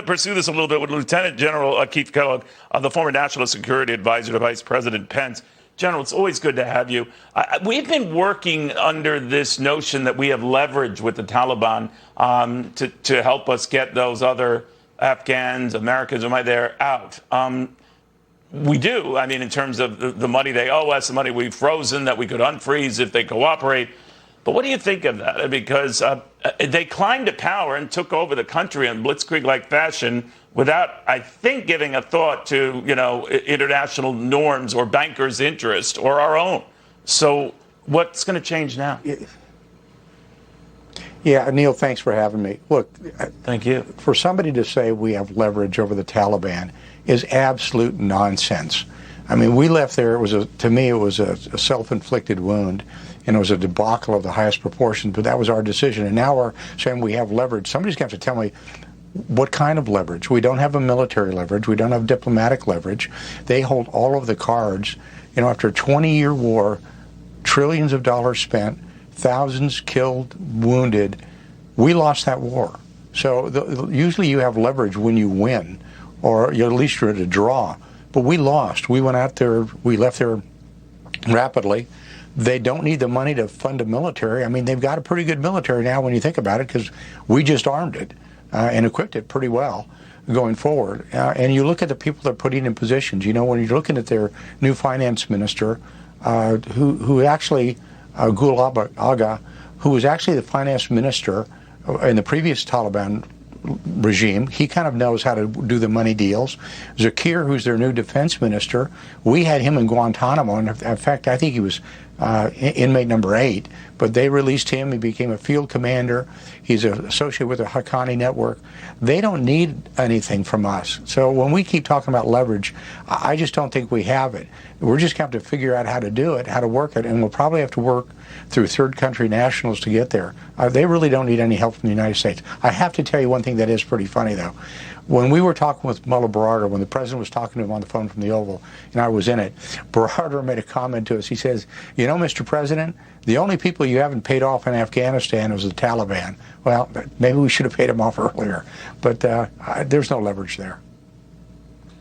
pursue this a little bit with Lieutenant General Keith Kellogg, the former National Security Advisor to Vice President Pence. General, it's always good to have you. We've been working under this notion that we have leverage with the Taliban to help us get those other Afghans, Americans, who are there out. We do. I mean, in terms of the money they owe us, the money we've frozen that we could unfreeze if they cooperate. But what do you think of that? Because they climbed to power and took over the country in blitzkrieg-like fashion without, I think, giving a thought to, international norms or bankers' interest or our own. So what's going to change now? Yeah, Neil, thanks for having me. Look, thank you. For somebody to say we have leverage over the Taliban is absolute nonsense. I mean, we left there. To me, it was a self-inflicted wound, and it was a debacle of the highest proportion. But that was our decision, and now we're saying we have leverage. Somebody's going to have to tell me what kind of leverage. We don't have a military leverage. We don't have diplomatic leverage. They hold all of the cards. After a 20-year war, trillions of dollars spent, thousands killed, wounded. We lost that war. So usually you have leverage when you win, or at least you're at a draw. But we lost. We went out there. We left there rapidly. They don't need the money to fund a military. I mean, they've got a pretty good military now when you think about it, because we just armed it and equipped it pretty well going forward. And you look at the people they're putting in positions. When you're looking at their new finance minister, who actually, Gul Aga, who was actually the finance minister in the previous Taliban regime. He kind of knows how to do the money deals. Zakir, who's their new defense minister, we had him in Guantanamo, and in fact, I think he was inmate number 8, but they released him. He became a field commander. He's associated with the Haqqani network. They don't need anything from us. So when we keep talking about leverage, I just don't think we have it. We're just going to have to figure out how to do it, how to work it, and we'll probably have to work through third country nationals to get there. They really don't need any help from the United States. I have to tell you one thing that is pretty funny, though. When we were talking with Mullah Baradar, when the president was talking to him on the phone from the Oval, and I was in it, Baradar made a comment to us. He says, Mr. President, the only people you haven't paid off in Afghanistan was the Taliban. Well, maybe we should have paid them off earlier, but there's no leverage there.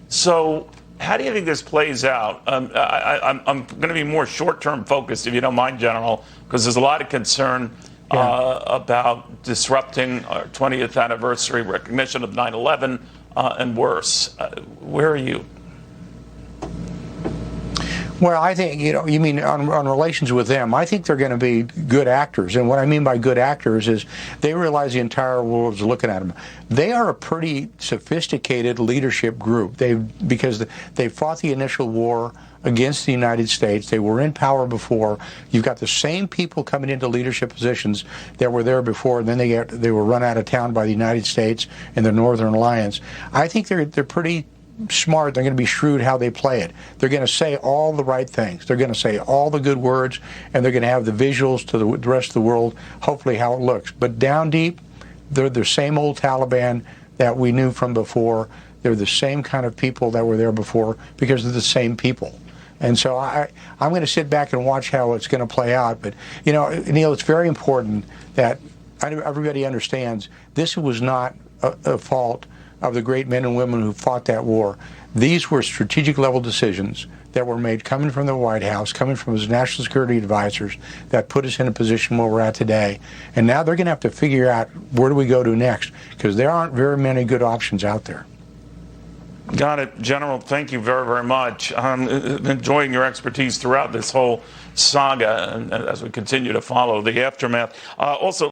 So how do you think this plays out? I'm going to be more short-term focused, if you don't mind, General, because there's a lot of concern about disrupting our 20th anniversary recognition of 9/11 and worse. Where are you? Well, I think, you mean on relations with them, I think they're going to be good actors. And what I mean by good actors is they realize the entire world is looking at them. They are a pretty sophisticated leadership group because they fought the initial war against the United States. They were in power before. You've got the same people coming into leadership positions that were there before, and then they were run out of town by the United States and the Northern Alliance. I think they're pretty smart. They're going to be shrewd how they play it. They're going to say all the right things. They're going to say all the good words, and they're going to have the visuals to the rest of the world, hopefully how it looks. But down deep, they're the same old Taliban that we knew from before. They're the same kind of people that were there before because they're the same people. And so I'm going to sit back and watch how it's going to play out. But, Neil, it's very important that everybody understands this was not a fault of the great men and women who fought that war. These were strategic level decisions that were made coming from the White House, coming from his national security advisors, that put us in a position where we're at today. And now they're going to have to figure out where do we go to next, because there aren't very many good options out there. Got it. General, thank you very, very much. I'm enjoying your expertise throughout this whole saga and as we continue to follow the aftermath. Also,